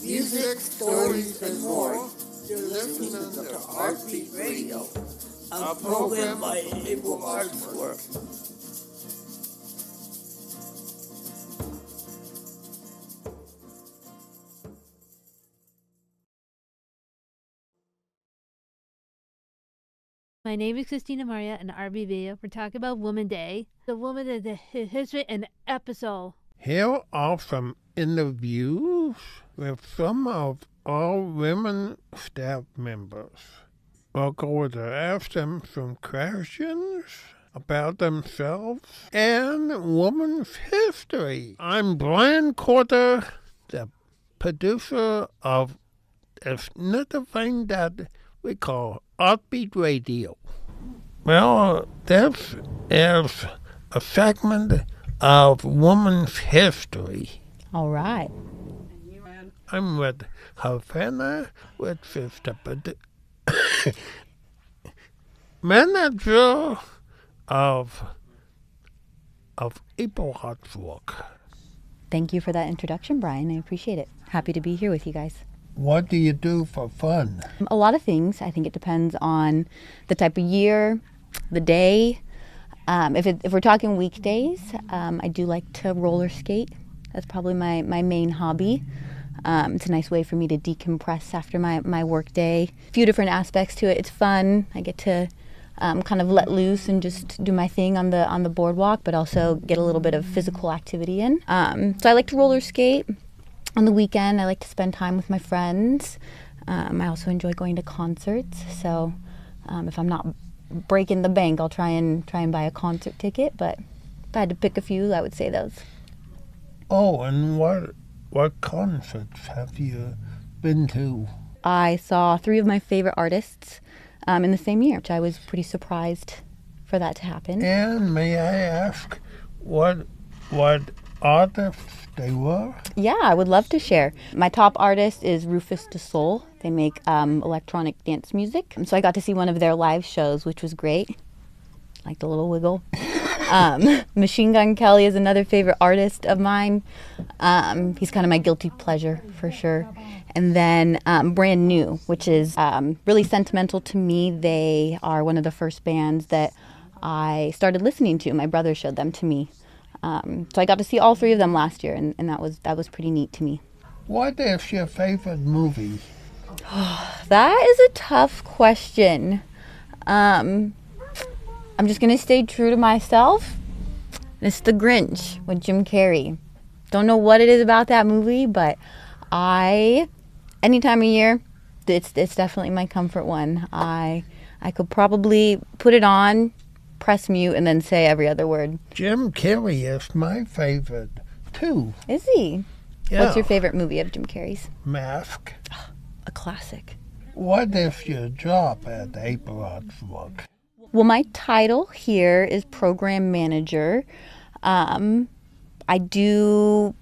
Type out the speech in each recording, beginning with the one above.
music, stories, and more. You're listening to Artbeat Radio, a program by Able Arts Work. My name is Cristina Mariotta and Artbeat Radio. We're talking about Woman Day, the woman of the history and episode. Here are some interviews with some of our women staff members. We're going to ask them some questions about themselves and women's history. I'm Brian Corder, the producer of this little thing that we call Artbeat Radio. Well, this is a segment of women's history. All right. I'm with Havannah, which is the manager of Able Arts Work. Thank you for that introduction, Brian. I appreciate it. Happy to be here with you guys. What do you do for fun? A lot of things. I think it depends on the type of year, the day. If we're talking weekdays, I do like to roller skate. That's probably my main hobby. It's a nice way for me to decompress after my work day. A few different aspects to it. It's fun. I get to kind of let loose and just do my thing on the boardwalk, but also get a little bit of physical activity in. So I like to roller skate. On the weekend, I like to spend time with my friends. I also enjoy going to concerts. So if I'm not breaking the bank, I'll try and buy a concert ticket. But if I had to pick a few, I would say those. Oh, and what concerts have you been to? I saw 3 of my favorite artists in the same year, which I was pretty surprised for that to happen. And may I ask what artists they were? Yeah, I would love to share. My top artist is Rufus Du Sol. They make electronic dance music. So I got to see one of their live shows, which was great. Like the little wiggle. Machine Gun Kelly is another favorite artist of mine. He's kind of my guilty pleasure for sure. And then Brand New, which is really sentimental to me. They are one of the first bands that I started listening to. My brother showed them to me. So I got to see all 3 of them last year, and that was pretty neat to me. What is your favorite movie? That is a tough question. I'm just going to stay true to myself. It's The Grinch with Jim Carrey. Don't know what it is about that movie, but any time of year, it's definitely my comfort one. I could probably put it on, press mute, and then say every other word. Jim Carrey is my favorite, too. Is he? Yeah. What's your favorite movie of Jim Carrey's? Mask. A classic. What is your job at Able Arts Work? Well, my title here is Program Manager. I do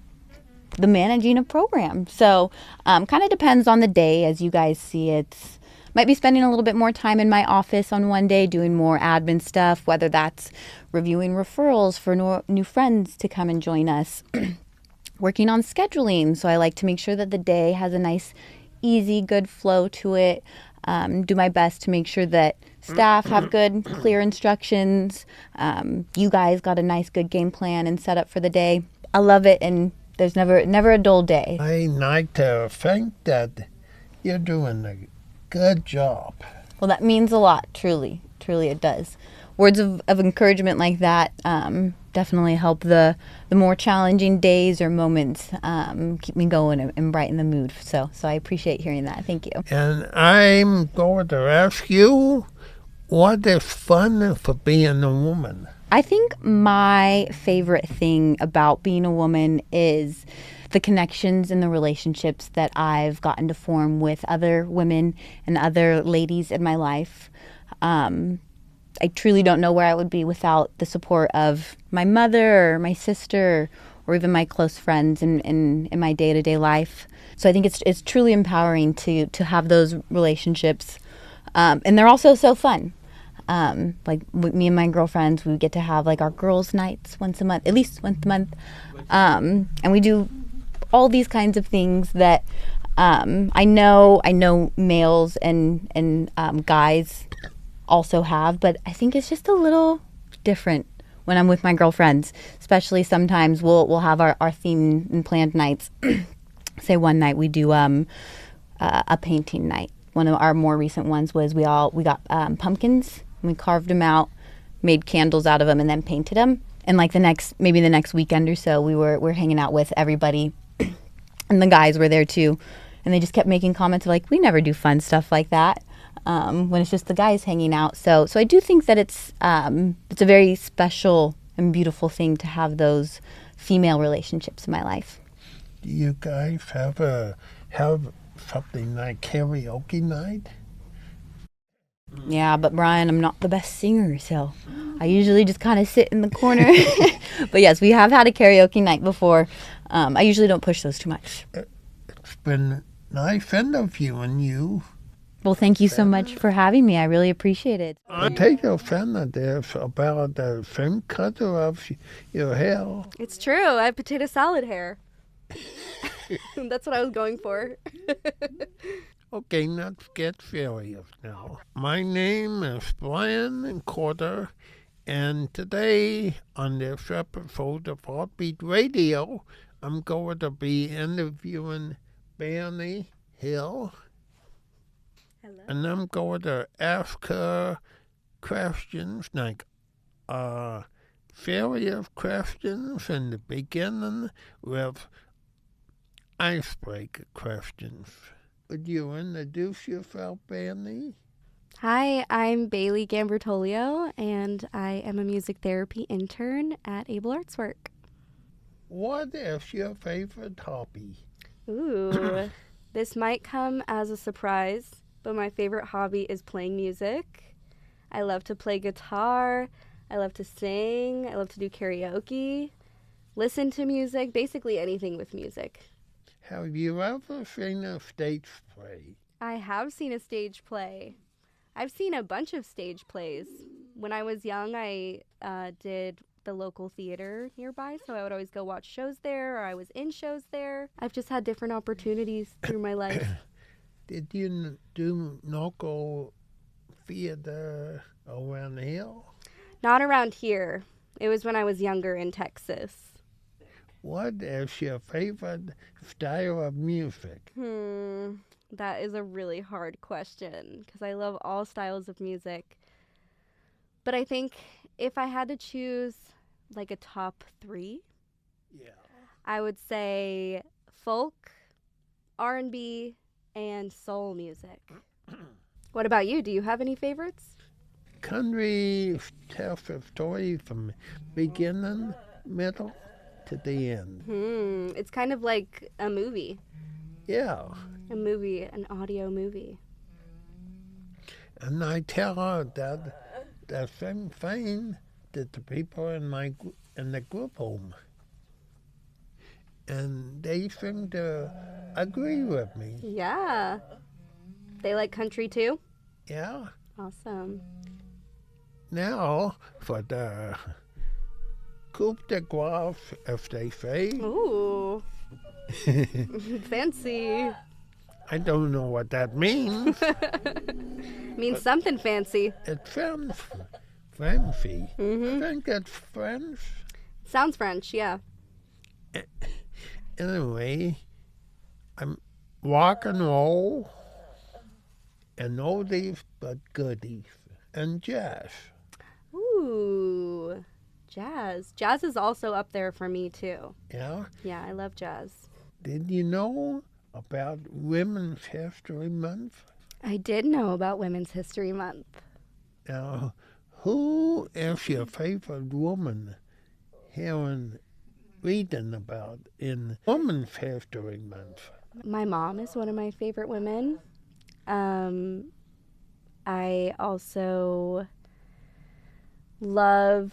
the managing of programs. So kind of depends on the day. As you guys see, it's might be spending a little bit more time in my office on one day doing more admin stuff, whether that's reviewing referrals for new friends to come and join us, working on scheduling. So I like to make sure that the day has a nice, easy, good flow to it, do my best to make sure that staff have good, clear instructions. You guys got a nice, good game plan and setup for the day. I love it, and there's never a dull day. I like to think that you're doing a good job. Well, that means a lot, truly it does. Words of encouragement like that definitely help the more challenging days or moments keep me going and brighten the mood. So I appreciate hearing that. Thank you. And I'm going to ask you, what is fun for being a woman? I think my favorite thing about being a woman is the connections and the relationships that I've gotten to form with other women and other ladies in my life. I truly don't know where I would be without the support of my mother or my sister or even my close friends in my day-to-day life. So I think it's truly empowering to have those relationships. And they're also so fun. Like with me and my girlfriends, we get to have like our girls' nights once a month, at least once a month. And we do all these kinds of things that I know males and guys also have, but I think it's just a little different when I'm with my girlfriends. Especially sometimes we'll have our theme and planned nights. Say one night we do a painting night. One of our more recent ones was we got pumpkins and we carved them out, made candles out of them, and then painted them. And like the next weekend or so, we're hanging out with everybody, and the guys were there too, and they just kept making comments like, we never do fun stuff like that when it's just the guys hanging out. So I do think that it's a very special and beautiful thing to have those female relationships in my life. Do you guys have something like karaoke night? Yeah, but Brian, I'm not the best singer, so I usually just kind of sit in the corner. But yes, we have had a karaoke night before. I usually don't push those too much. It's been nice interviewing you. Well, thank you so much for having me. I really appreciate it. I take offended this about the thin color of your hair. It's true. I have potato salad hair. That's what I was going for. Okay, let's get serious now. My name is Brian Corder, and today on this episode of Artbeat Radio, I'm going to be interviewing Bailey Hill. Hello. And I'm going to ask her questions, like various questions in the beginning with icebreaker questions. Would you introduce yourself, Bailey? Hi, I'm Bailey Gambertoglio, and I am a music therapy intern at Able Arts Work. What is your favorite hobby? Ooh, this might come as a surprise, but my favorite hobby is playing music. I love to play guitar, I love to sing, I love to do karaoke, listen to music, basically anything with music. Have you ever seen a stage play? I have seen a stage play. I've seen a bunch of stage plays. When I was young, I did the local theater nearby, so I would always go watch shows there, or I was in shows there. I've just had different opportunities through my life. Did you do local theater around here? Not around here. It was when I was younger in Texas. What is your favorite style of music? That is a really hard question because I love all styles of music. But I think if I had to choose like a top 3, I would say folk, R&B, and soul music. What about you? Do you have any favorites? Country tells a story from beginning, middle, to the end. It's kind of like a movie. Yeah. A movie, an audio movie. And I tell her that the same thing that the people in the group home. And they seem to agree with me. Yeah. They like country too? Yeah. Awesome. Now, for the coup de grace, as they say. Ooh. Fancy. I don't know what that means. Means something fancy. It sounds fancy. Mm-hmm. I think it's French. Sounds French, yeah. Anyway, I'm rock and roll and oldies but goodies and jazz. Ooh. Jazz. Jazz is also up there for me too. Yeah? Yeah, I love jazz. Did you know about Women's History Month? I did know about Women's History Month. Now, who is your favorite woman hearing, reading about in Women's History Month? My mom is one of my favorite women. I also love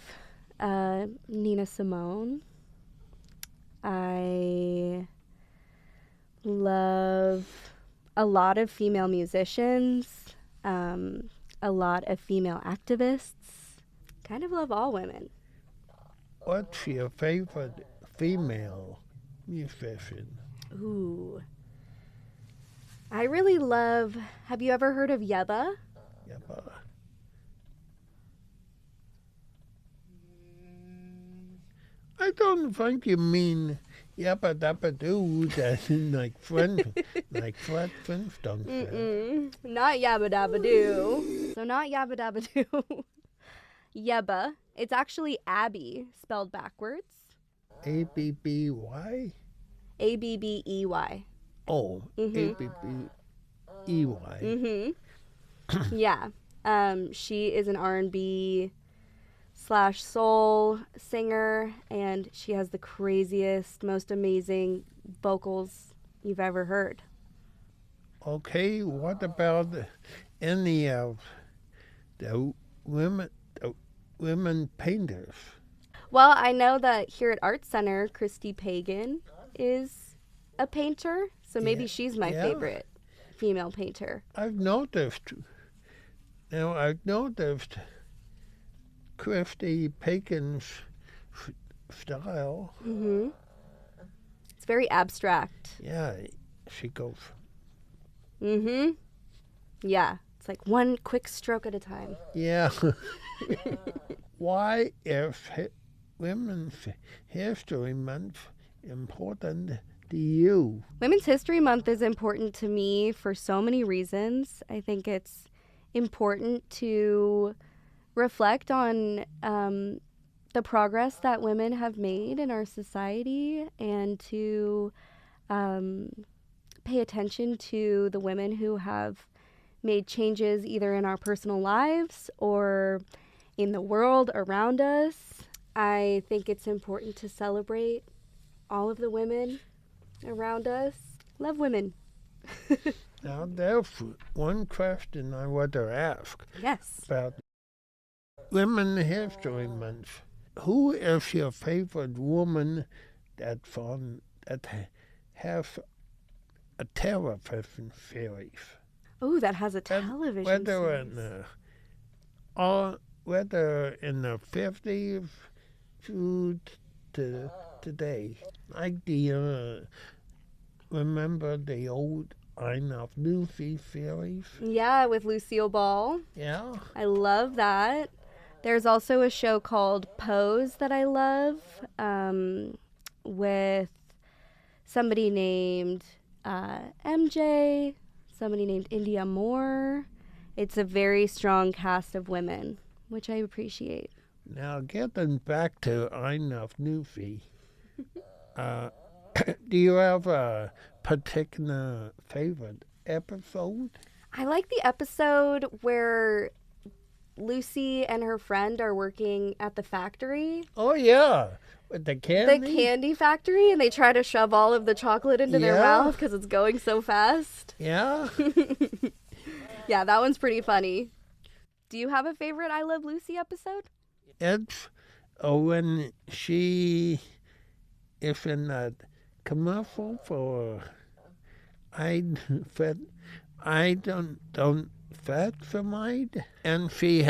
Nina Simone. I love a lot of female musicians, a lot of female activists. Kind of love all women. What's your favorite female musician? Ooh. I really love, have you ever heard of Yebba? Yabba. I don't think you mean Yabba Dabba Doo, that's like Fred Flintstone. Not Yabba Dabba Doo. So not Yabba Dabba Doo. Yebba. It's actually Abby, spelled backwards. A-B-B-Y? Abbey. Oh, A-B-B-E-Y. Yeah. She is an R&B / soul singer, and she has the craziest, most amazing vocals you've ever heard. Okay, what about any of the women painters? Well, I know that here at Art Center, Christy Pagan is a painter, so maybe she's my favorite female painter. I've noticed Christy Pagan's style. It's very abstract. Yeah, she goes. Yeah, it's like one quick stroke at a time. Yeah. Why is Women's History Month important to you? Women's History Month is important to me for so many reasons. I think it's important to reflect on the progress that women have made in our society, and to pay attention to the women who have made changes either in our personal lives or in the world around us. I think it's important to celebrate all of the women around us. Love women. Now, there's one question I want to ask. Yes. About Women's History Month. Who is your favorite woman that has a television series? Oh, that has a television series. Whether in the 50s to today. Like remember the old I Love Lucy series? Yeah, with Lucille Ball. Yeah. I love that. There's also a show called Pose that I love, with somebody named MJ, somebody named India Moore. It's a very strong cast of women, which I appreciate. Now, getting back to I Love Lucy, do you have a particular favorite episode? I like the episode where Lucy and her friend are working at the factory. Oh, yeah. With the candy? The candy factory, and they try to shove all of the chocolate into their mouth because it's going so fast. Yeah? Yeah, that one's pretty funny. Do you have a favorite I Love Lucy episode? It's when she is in that commercial for I don't Fatsamide, and she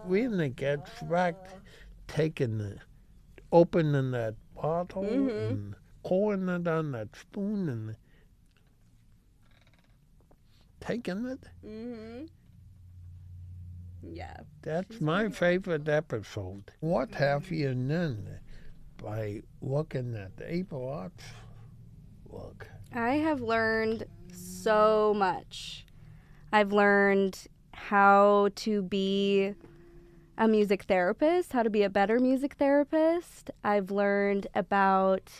really gets wrecked opening that bottle and pouring it on that spoon and taking it. Yeah. That's my favorite episode. What have you learned by looking at April Arts work? I have learned so much. I've learned how to be a music therapist, how to be a better music therapist. I've learned about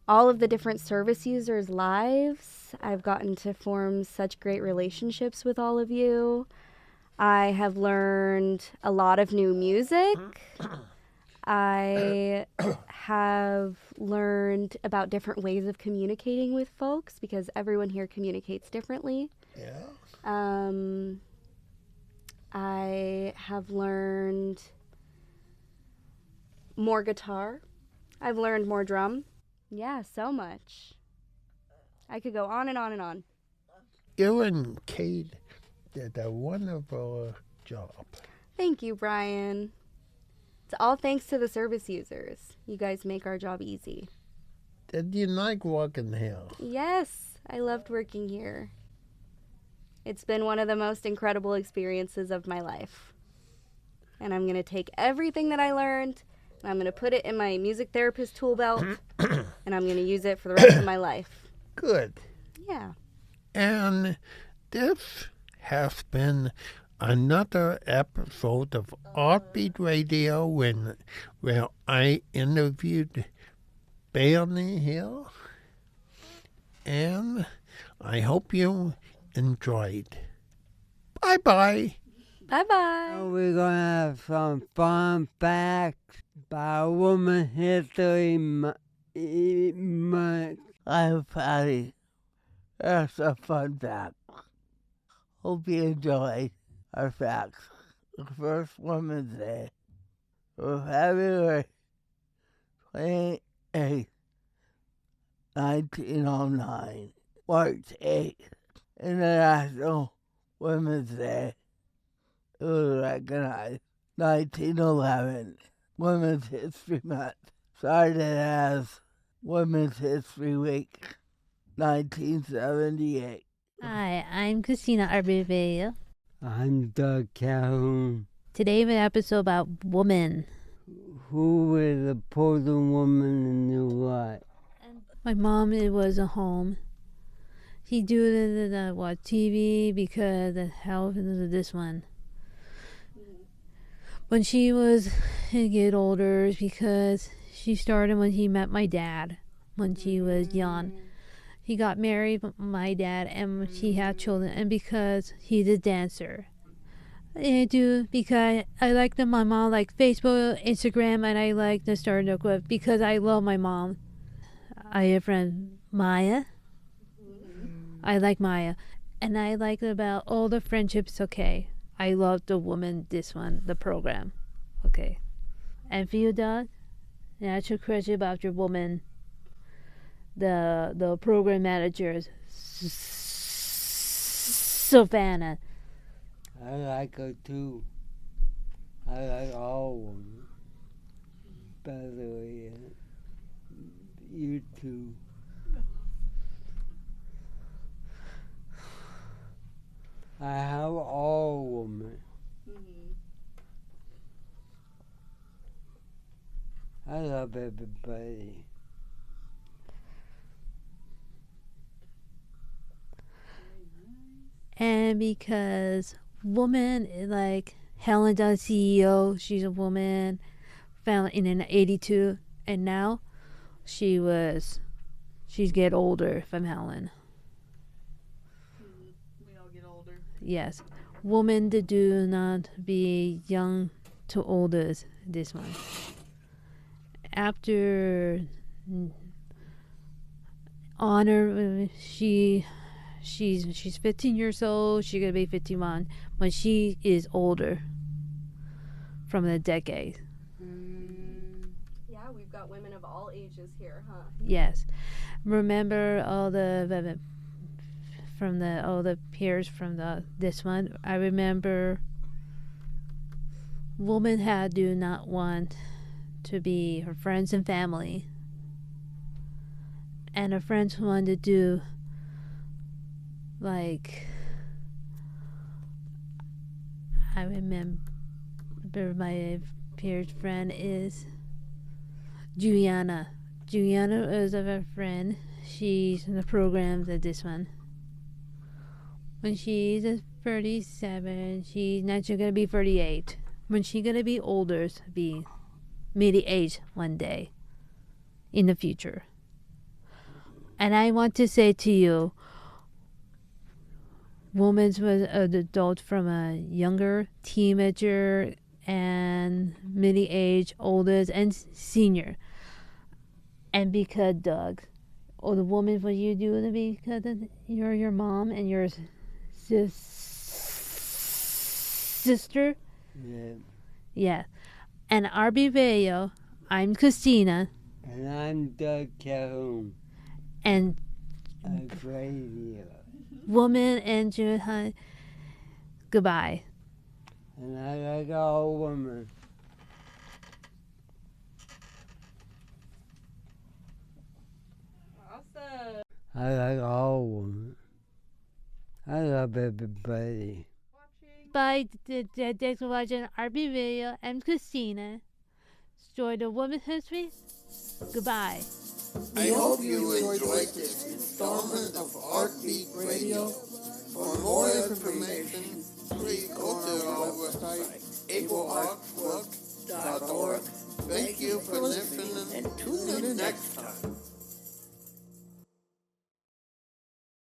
all of the different service users' lives. I've gotten to form such great relationships with all of you. I have learned a lot of new music. I have learned about different ways of communicating with folks because everyone here communicates differently. Yeah. I have learned more guitar. I've learned more drum. Yeah, so much. I could go on and on and on. You and Kate did a wonderful job. Thank you, Brian. It's all thanks to the service users. You guys make our job easy. Did you like working here? Yes, I loved working here. It's been one of the most incredible experiences of my life. And I'm going to take everything that I learned, and I'm going to put it in my music therapist tool belt, and I'm going to use it for the rest of my life. Good. Yeah. And this has been another episode of Artbeat Radio where I interviewed Bailey here. And I hope you enjoyed. Bye-bye. Bye-bye. We're going to have some fun facts about Women's History Month. I'm Patti. That's a fun fact. Hope you enjoy our facts. The first Women's Day was February 28th, 1909. March 8th, International Women's Day. It was recognized 1911. Women's History Month started as Women's History Week, 1978. Hi, I'm Cristina Mariotta. I'm Doug Calhoun. Today we have an episode about women. Who was the important woman in your life? My mom was at home. She do the TV because the health of this one. When she was get older, because she started when he met my dad when she was young. He got married, my dad, and she had children, and because he's a dancer. I do because I like my mom, like Facebook, Instagram, and I like to start a group because I love my mom. I have a friend, Maya. I like Maya. And I like about all the friendships, okay. I love the woman, this one, the program. Okay. And for you, Doug, natural question about your woman, the program manager, Savannah. I like her too. I like all women. By the way, you too. I have all women. I love everybody. And because woman, like Helen Dunn, CEO, she's a woman, found in 82, and now she's get older from Helen. We all get older. Yes, women that do not be young to older. This one. After honor, she's 15 years old. She's gonna be 51 when she is older. From the decade. Yeah, we've got women of all ages here, huh? Yes, remember all the peers from this one. I remember women do not want to be her friends and family, and her friends wanted to do like I remember my peer's friend is Juliana. Juliana is a friend. She's in the program that this one. When she's 37, she's not gonna be 38. When she's gonna be older, be middle age one day in the future. And I want to say to you, women was an adult from a younger teenager and middle age, older, and senior. And because Doug, or the woman, what you do because you're your mom and your sister. Yeah. Yeah. And Artbeat Radio, I'm Cristina. And I'm Doug Calhoun. And Radio. woman and Juhan, goodbye. And I like all women. I like all of them. I love everybody. Bye, thanks for watching Artbeat Radio. I'm Cristina. Story of women's history. Goodbye. I hope you enjoyed this installment of Artbeat Radio. For more information, please go to our website, ableartwork.org. Thank you for listening and tune in next time.